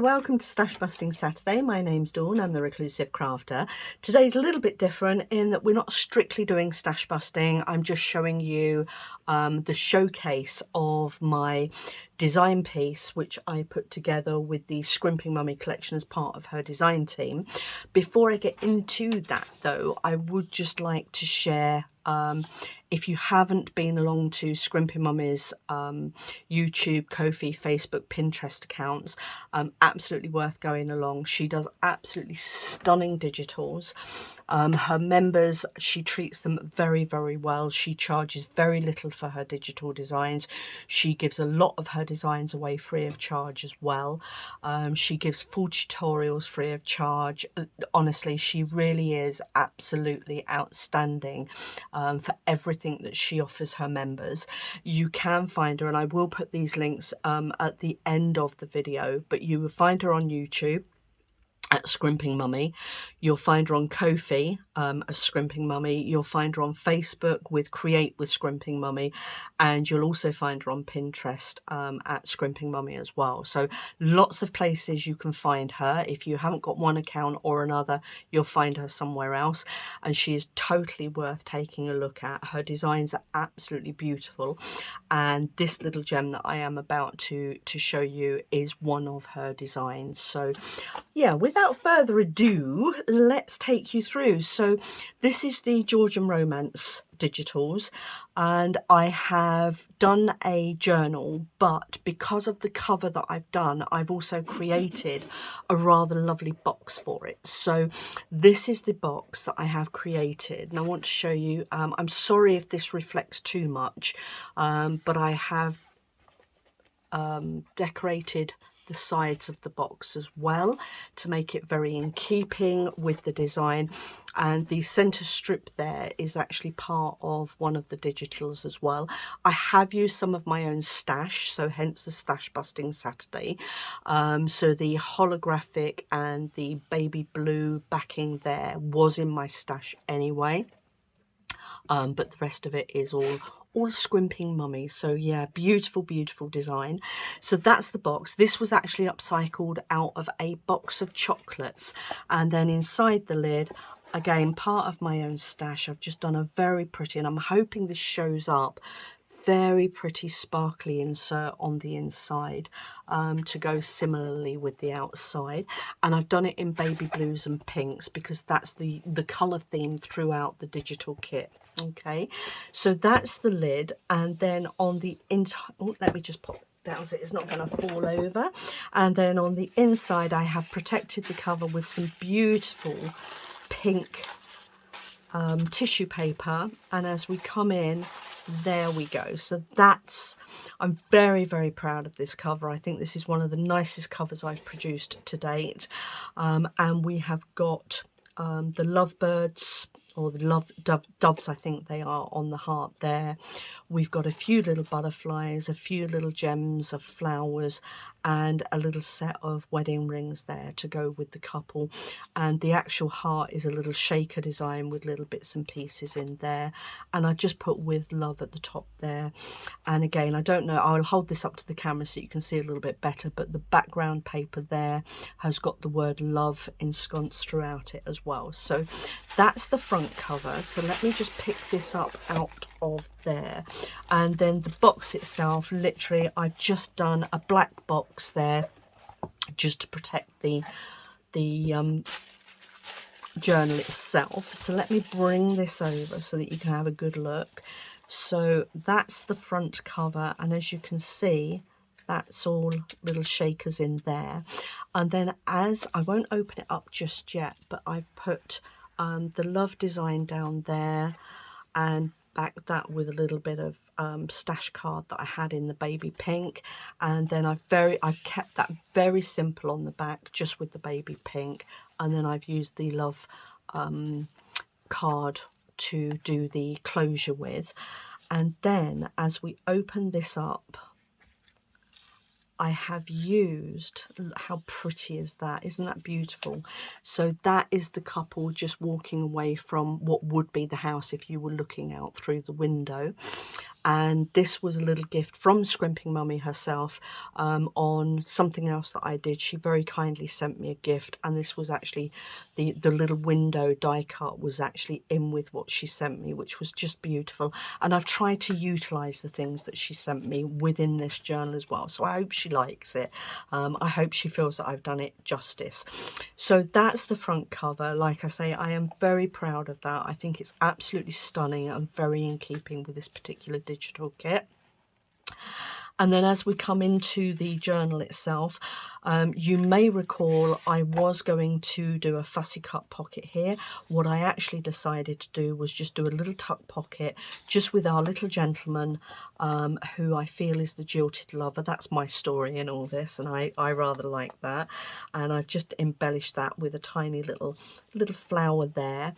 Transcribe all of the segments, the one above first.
welcome to Stash Busting Saturday. My name's Dawn, I'm the Reclusive Crafter. Today's a little bit different in that we're not strictly doing stash busting. I'm just showing you the showcase of my design piece, which I put together with the Scrimping Mummy collection as part of her design team. Before I get into that though, I would just like to share, if you haven't been along to Scrimping Mummy's YouTube, Ko-fi, Facebook, Pinterest accounts, absolutely worth going along. She does absolutely stunning digitals. Her members, she treats them very, very well. She charges very little for her digital designs. She gives a lot of her designs away free of charge as well. She gives full tutorials free of charge. Honestly, she really is absolutely outstanding for everything that she offers her members. You can find her, and I will put these links at the end of the video, but you will find her on YouTube at Scrimping Mummy. You'll find her on Ko-fi as Scrimping Mummy. You'll find her on Facebook with Create with Scrimping Mummy, and you'll also find her on Pinterest at Scrimping Mummy as well. So lots of places you can find her. If you haven't got one account or another, you'll find her somewhere else, and she is totally worth taking a look at. Her designs are absolutely beautiful, and this little gem that I am about to show you is one of her designs. So yeah, without further ado, let's take you through. So this is the Georgian Romance digitals, and I have done a journal, but because of the cover that I've done, I've also created a rather lovely box for it. So this is the box that I have created, and I want to show you. I'm sorry if this reflects too much, but I have decorated the sides of the box as well to make it very in keeping with the design, and the center strip there is actually part of one of the digitals as well. I have used some of my own stash, so hence the Stash Busting Saturday. So the holographic and the baby blue backing there was in my stash anyway, but the rest of it is all Scrimping Mummy. So yeah, beautiful design. So that's the box. This was actually upcycled out of a box of chocolates, and then inside the lid, again part of my own stash, I've just done a very pretty, and I'm hoping this shows up, very pretty sparkly insert on the inside to go similarly with the outside, and I've done it in baby blues and pinks because that's the color theme throughout the digital kit. Okay, so that's the lid, and then on the inside, oh, let me just pop it down so it's not going to fall over, and then on the inside I have protected the cover with some beautiful pink tissue paper, and as we come in, there we go. So that's, I'm very proud of this cover. I think this is one of the nicest covers I've produced to date, and we have got the lovebirds, or the love doves I think they are, on the heart there. We've got a few little butterflies, a few little gems of flowers, and a little set of wedding rings there to go with the couple, and the actual heart is a little shaker design with little bits and pieces in there, and I've just put with love at the top there. And again, I don't know, I'll hold this up to the camera so you can see a little bit better, but the background paper there has got the word love ensconced throughout it as well. So that's the front cover. So let me just pick this up out of there, and then the box itself, literally I've just done a black box there just to protect the journal itself. So let me bring this over so that you can have a good look. So that's the front cover, and as you can see, that's all little shakers in there. And then, as I won't open it up just yet, but I've put the love design down there, and back that with a little bit of stash card that I had in the baby pink, and then I've kept that very simple on the back, just with the baby pink, and then I've used the love card to do the closure with. And then as we open this up, I have used, how pretty is that? Isn't that beautiful? So that is the couple just walking away from what would be the house if you were looking out through the window. and this was a little gift from Scrimping Mummy herself on something else that I did. She very kindly sent me a gift, and this was actually the little window die cut was actually in with what she sent me, which was just beautiful. And I've tried to utilize the things that she sent me within this journal as well, so I hope she likes it. I hope she feels that I've done it justice. So that's the front cover. Like I say, I am very proud of that. I think it's absolutely stunning and very in keeping with this particular digital kit. And then as we come into the journal itself, you may recall I was going to do a fussy cut pocket here. What I actually decided to do was just do a little tuck pocket just with our little gentleman, who I feel is the jilted lover. That's my story in all this, and I rather like that. And I've just embellished that with a tiny little flower there.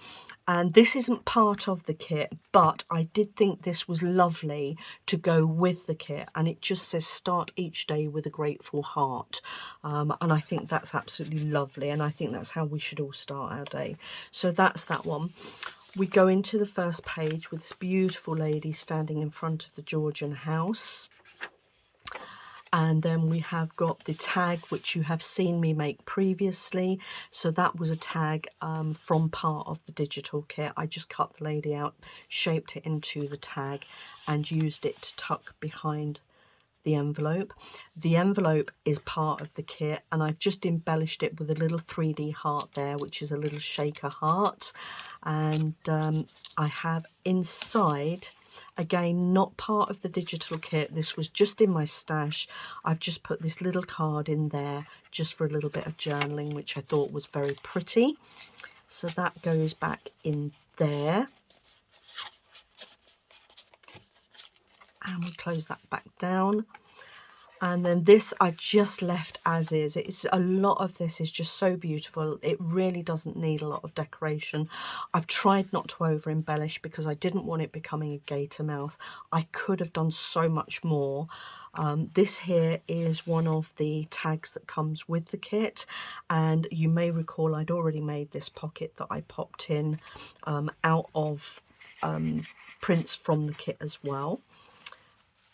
And this isn't part of the kit, but I did think this was lovely to go with the kit, and it just says start each day with a grateful heart, and I think that's absolutely lovely, and I think that's how we should all start our day. So that's that one. We go into the first page with this beautiful lady standing in front of the Georgian house. And then we have got the tag, which you have seen me make previously. So that was a tag from part of the digital kit. I just cut the lady out, shaped it into the tag, and used it to tuck behind the envelope. The envelope is part of the kit, and I've just embellished it with a little 3D heart there, which is a little shaker heart. And I have inside, again, not part of the digital kit, this was just in my stash, I've just put this little card in there just for a little bit of journaling, which I thought was very pretty. So that goes back in there. And we close that back down. And then this I've just left as is. It's a lot of this is just so beautiful. It really doesn't need a lot of decoration. I've tried not to over embellish because I didn't want it becoming a gator mouth. I could have done so much more. This here is one of the tags that comes with the kit, and you may recall I'd already made this pocket that I popped in out of prints from the kit as well.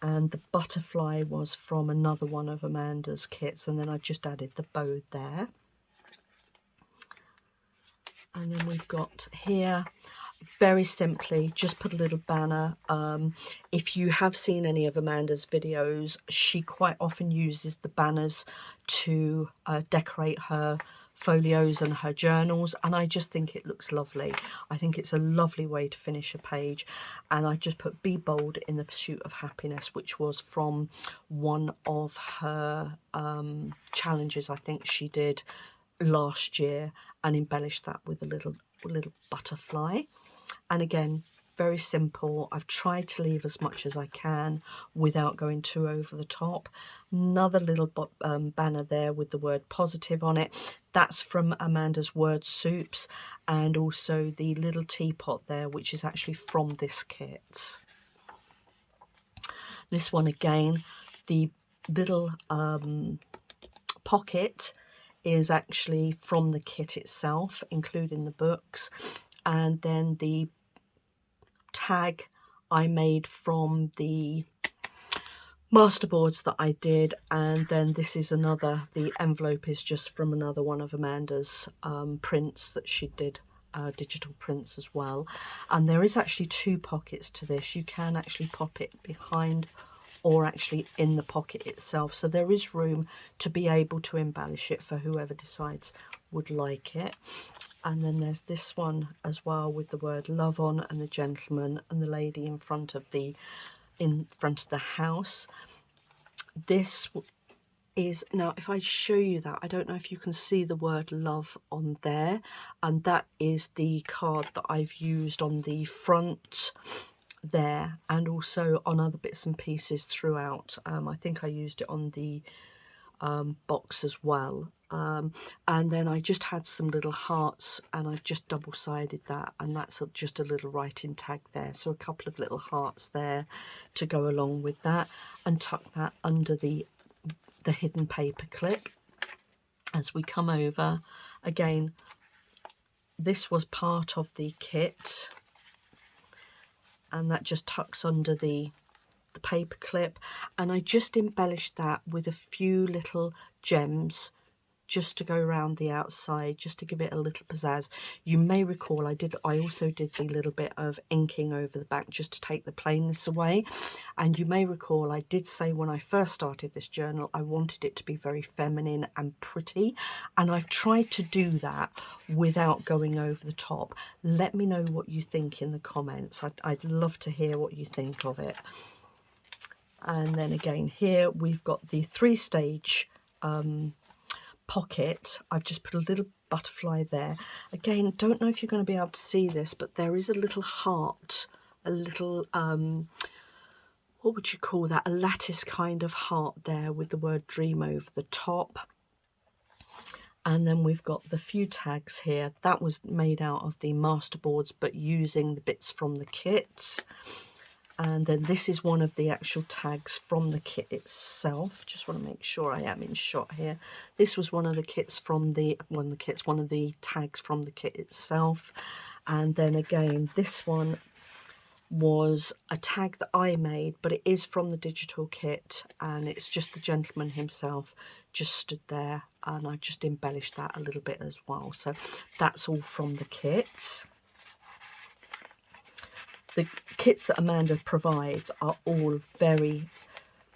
And the butterfly was from another one of Amanda's kits, and then I just added the bow there. And then we've got here, very simply, just put a little banner. If you have seen any of Amanda's videos, she quite often uses the banners to decorate her folios and her journals, and I just think it looks lovely. I think it's a lovely way to finish a page. And I just put be bold in the pursuit of happiness, which was from one of her challenges I think she did last year, and embellished that with a little butterfly. And again, very simple. I've tried to leave as much as I can without going too over the top. Another little banner there with the word positive on it. That's from Amanda's Word Soups, and also the little teapot there, which is actually from this kit. This one again, the little pocket is actually from the kit itself, including the books, and then the tag I made from the masterboards that I did. And then this is another, the envelope is just from another one of Amanda's prints that she did, digital prints as well. And there is actually two pockets to this. You can actually pop it behind or actually in the pocket itself, so there is room to be able to embellish it for whoever decides would like it. And then there's this one as well with the word love on, and the gentleman and the lady in front of the house. This is, now if I show you that, I don't know if you can see the word love on there, and that is the card that I've used on the front there, and also on other bits and pieces throughout. I think I used it on the box as well. And then I just had some little hearts, and I've just double-sided that, and that's just a little writing tag there. So a couple of little hearts there to go along with that, and tuck that under the hidden paper clip. As we come over, again, this was part of the kit, and that just tucks under the the paper clip, and I just embellished that with a few little gems just to go around the outside, just to give it a little pizzazz. You may recall I also did the little bit of inking over the back just to take the plainness away. And you may recall I did say when I first started this journal I wanted it to be very feminine and pretty, and I've tried to do that without going over the top. Let me know what you think in the comments. I'd love to hear what you think of it. And then again here we've got the 3-stage pocket. I've just put a little butterfly there. Again, don't know if you're going to be able to see this, but there is a little heart, a little what would you call that, a lattice kind of heart there with the word dream over the top. And then we've got the few tags here. That was made out of the masterboards but using the bits from the kit. And then this is one of the actual tags from the kit itself. Just want to make sure I am in shot here. This was one of the kits from one of the tags from the kit itself. And then again, this one was a tag that I made, but it is from the digital kit, and it's just the gentleman himself just stood there, and I just embellished that a little bit as well. So that's all from the kit. The kits that Amanda provides are all very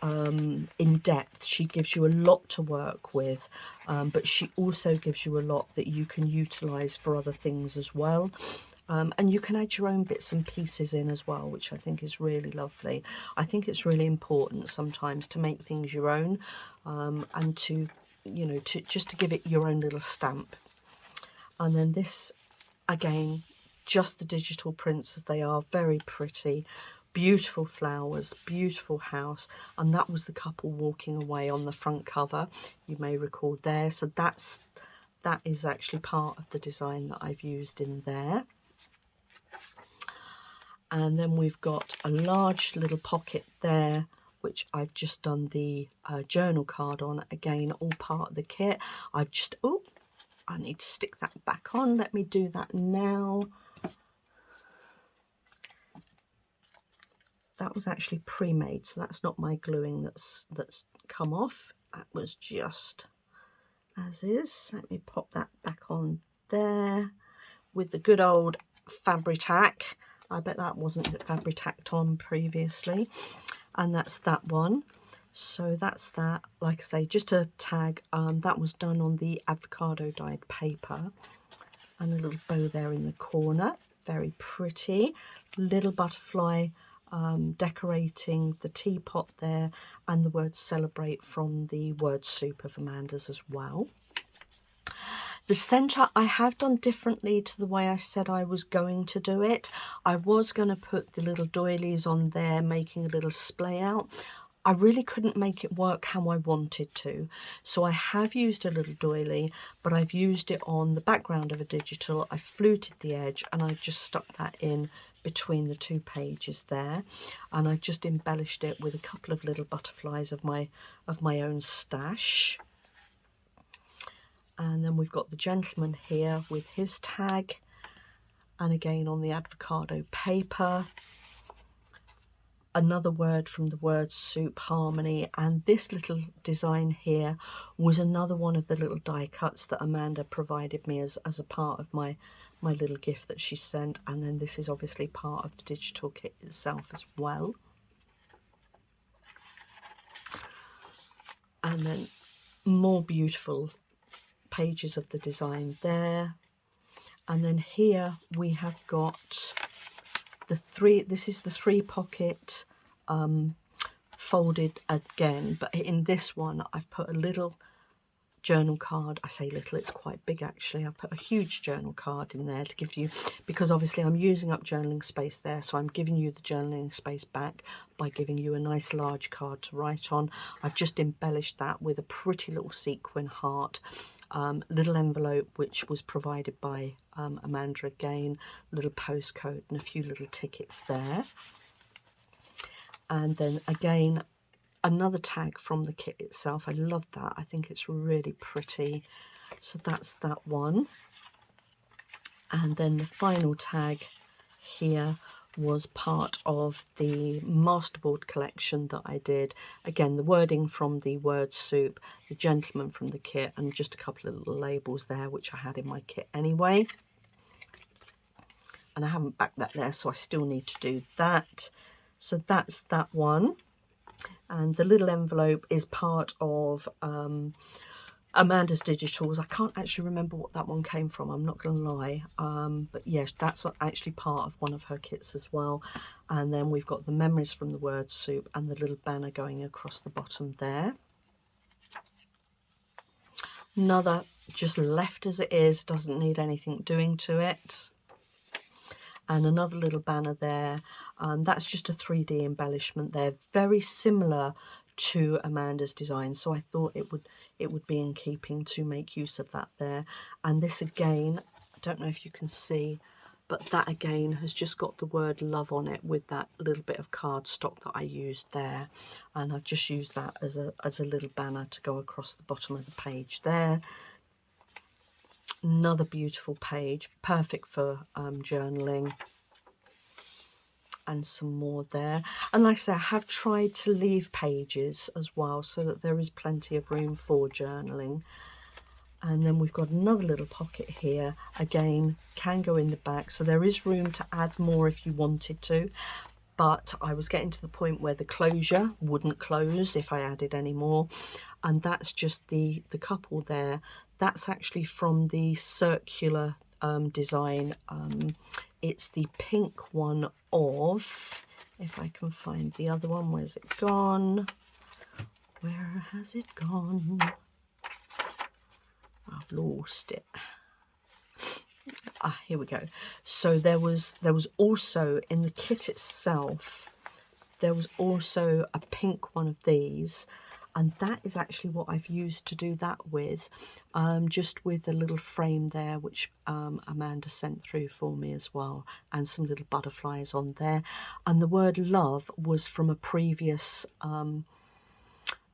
in-depth. She gives you a lot to work with, but she also gives you a lot that you can utilise for other things as well. And you can add your own bits and pieces in as well, which I think is really lovely. I think it's really important sometimes to make things your own, and to, you know, just to give it your own little stamp. And then this, again, just the digital prints as they are, very pretty, beautiful flowers, beautiful house. And that was the couple walking away on the front cover, you may recall there. So that is actually part of the design that I've used in there. And then we've got a large little pocket there, which I've just done the journal card on. Again, all part of the kit. I've just, oh, I need to stick that back on. Let me do that now. That was actually pre-made, so that's not my gluing that's come off. That was just as is. Let me pop that back on there with the good old Fabri-Tac. I bet that wasn't Fabri-Tacked on previously. And that's that one. So that's that. Like I say, just a tag. That was done on the avocado dyed paper. And a little bow there in the corner. Very pretty. Little butterfly decorating the teapot there, and the word celebrate from the word soup of Amanda's as well. The centre I have done differently to the way I said I was going to do it. I was going to put the little doilies on there, making a little splay out. I really couldn't make it work how I wanted to. So I have used a little doily, but I've used it on the background of a digital. I fluted the edge and I just stuck that in between the two pages there, and I've just embellished it with a couple of little butterflies of my own stash. And then we've got the gentleman here with his tag, and again on the avocado paper, another word from the word soup, harmony. And this little design here was another one of the little die cuts that Amanda provided me as a part of my little gift that she sent. And then this is obviously part of the digital kit itself as well. And then more beautiful pages of the design there. And then here we have got this is the 3 pocket folded again, but in this one I've put a little journal card. I say little, it's quite big actually. I've put a huge journal card in there to give you, because obviously I'm using up journaling space there, so I'm giving you the journaling space back by giving you a nice large card to write on. I've just embellished that with a pretty little sequin heart, little envelope which was provided by Amanda again, little postcode and a few little tickets there. And then again, another tag from the kit itself. I love that. I think it's really pretty. So that's that one. And then the final tag here was part of the masterboard collection that I did. Again, the wording from the word soup, the gentleman from the kit, and just a couple of little labels there, which I had in my kit anyway. And I haven't backed that there, so I still need to do that. So that's that one. And the little envelope is part of Amanda's Digitals. I can't actually remember what that one came from, I'm not going to lie. But yes, that's actually part of one of her kits as well. And then we've got the memories from the word soup and the little banner going across the bottom there. Another just left as it is, doesn't need anything doing to it. And another little banner there. That's just a 3D embellishment there, very similar to Amanda's design, so I thought it would be in keeping to make use of that there. And this again, I don't know if you can see, but that again has just got the word love on it with that little bit of cardstock that I used there, and I've just used that as a little banner to go across the bottom of the page there. Another beautiful page, perfect for journaling. And some more there, and like I say, I have tried to leave pages as well so that there is plenty of room for journaling. And then we've got another little pocket here, again can go in the back, so there is room to add more if you wanted to, but I was getting to the point where the closure wouldn't close if I added any more. And that's just the couple there. That's actually from the circular design. It's the pink one of, if I can find the other one, where's it gone? Where has it gone? I've lost it. Ah, here we go. So there was also in the kit itself, there was also a pink one of these, and that is actually what I've used to do that with, just with a little frame there which Amanda sent through for me as well, and some little butterflies on there. And the word love was from a previous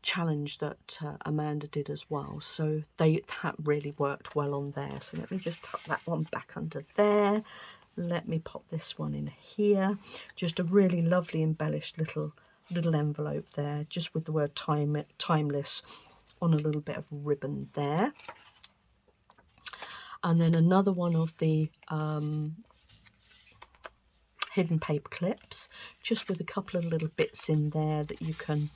challenge that Amanda did as well, so that really worked well on there. So let me just tuck that one back under there. Let me pop this one in here. Just a really lovely embellished little envelope there, just with the word timeless on a little bit of ribbon there. And then another one of the hidden paper clips, just with a couple of little bits in there that you can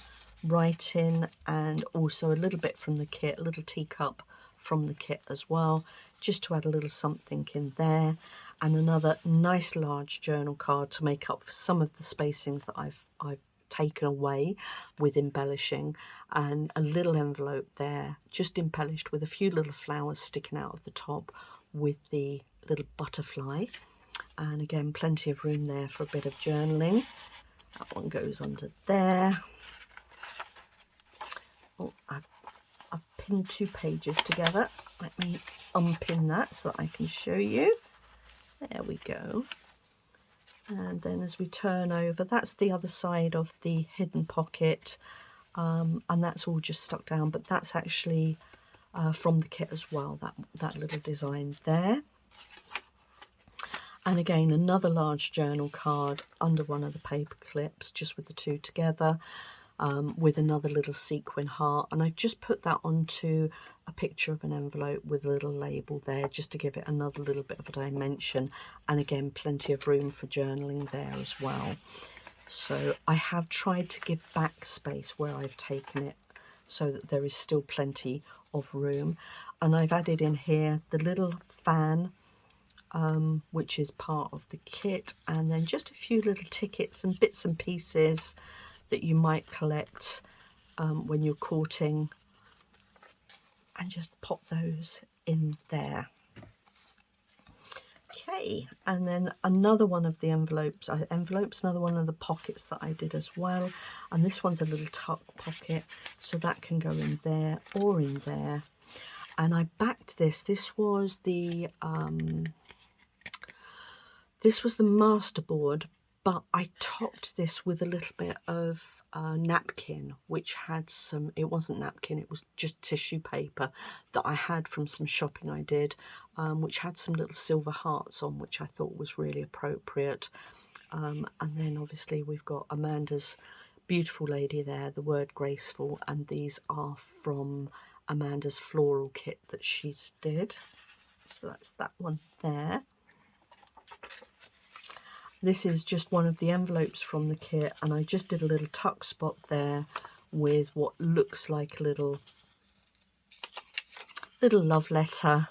write in, and also a little bit from the kit, a little teacup from the kit as well, just to add a little something in there. And another nice large journal card to make up for some of the spacings that I've taken away with embellishing, and a little envelope there just embellished with a few little flowers sticking out of the top with the little butterfly. And again, plenty of room there for a bit of journaling. That one goes under there. Oh, I've pinned two pages together. Let me unpin that so that I can show you. There we go. And then as we turn over, that's the other side of the hidden pocket, and that's all just stuck down, but that's actually from the kit as well, that little design there. And again, another large journal card under one of the paper clips, just with the two together, with another little sequin heart. And I've just put that onto a picture of an envelope with a little label there, just to give it another little bit of a dimension. And again, plenty of room for journaling there as well. So I have tried to give back space where I've taken it, so that there is still plenty of room. And I've added in here the little fan, which is part of the kit, and then just a few little tickets and bits and pieces that you might collect when you're courting, and just pop those in there. Okay, and then another one of the envelopes, another one of the pockets that I did as well, and this one's a little tuck pocket, so that can go in there or in there. And I backed this. This was the masterboard, but I topped this with a little bit of napkin, which had some, it wasn't napkin, it was just tissue paper that I had from some shopping I did, which had some little silver hearts on, which I thought was really appropriate. And then obviously we've got Amanda's beautiful lady there, the word graceful, and these are from Amanda's floral kit that she's did. So that's that one there. This is just one of the envelopes from the kit, and I just did a little tuck spot there with what looks like a little love letter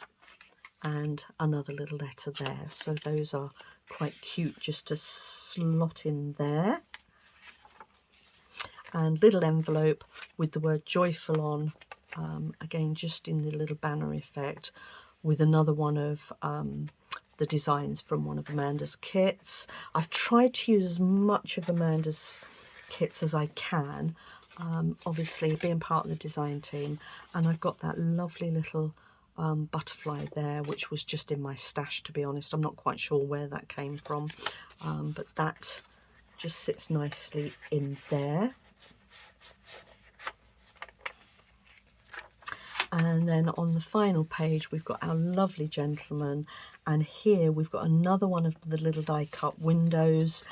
and another little letter there. So those are quite cute just to slot in there. And little envelope with the word joyful on, again just in the little banner effect, with another one of the designs from one of Amanda's kits. I've tried to use as much of Amanda's kits as I can, obviously being part of the design team, and I've got that lovely little butterfly there, which was just in my stash, to be honest. I'm not quite sure where that came from, but that just sits nicely in there. And then on the final page we've got our lovely gentleman, and here we've got another one of the little die cut windows,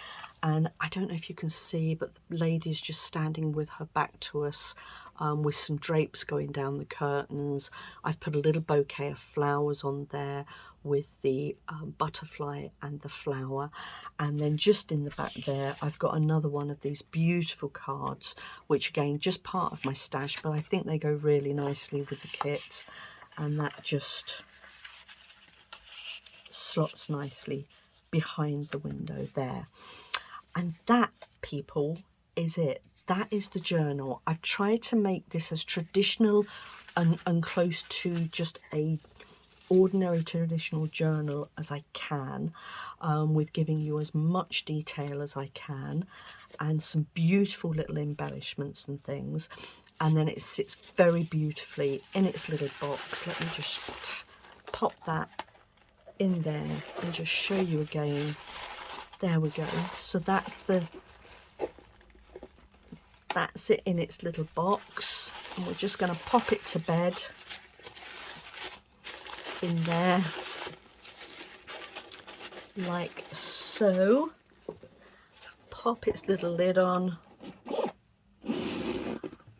and I don't know if you can see, but the lady's just standing with her back to us, with some drapes going down the curtains. I've put a little bouquet of flowers on there with the butterfly and the flower, and then just in the back there I've got another one of these beautiful cards, which again just part of my stash, but I think they go really nicely with the kit, and that just slots nicely behind the window there. And that, people, is it. That is the journal. I've tried to make this as traditional and close to just a ordinary traditional journal as I can, with giving you as much detail as I can and some beautiful little embellishments and things. And then it sits very beautifully in its little box. Let me just pop that in there and just show you again. There we go. So that's it in its little box, and we're just going to pop it to bed in there like so. Pop its little lid on,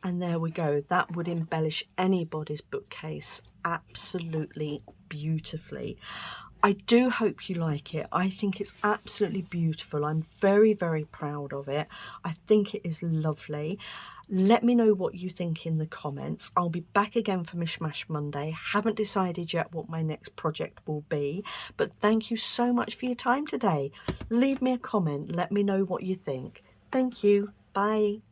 and there we go. That would embellish anybody's bookcase absolutely beautifully. I do hope you like it. I think it's absolutely beautiful. I'm very, very proud of it. I think it is lovely. Let me know what you think in the comments. I'll be back again for Mishmash Monday. Haven't decided yet what my next project will be, but thank you so much for your time today. Leave me a comment. Let me know what you think. Thank you. Bye.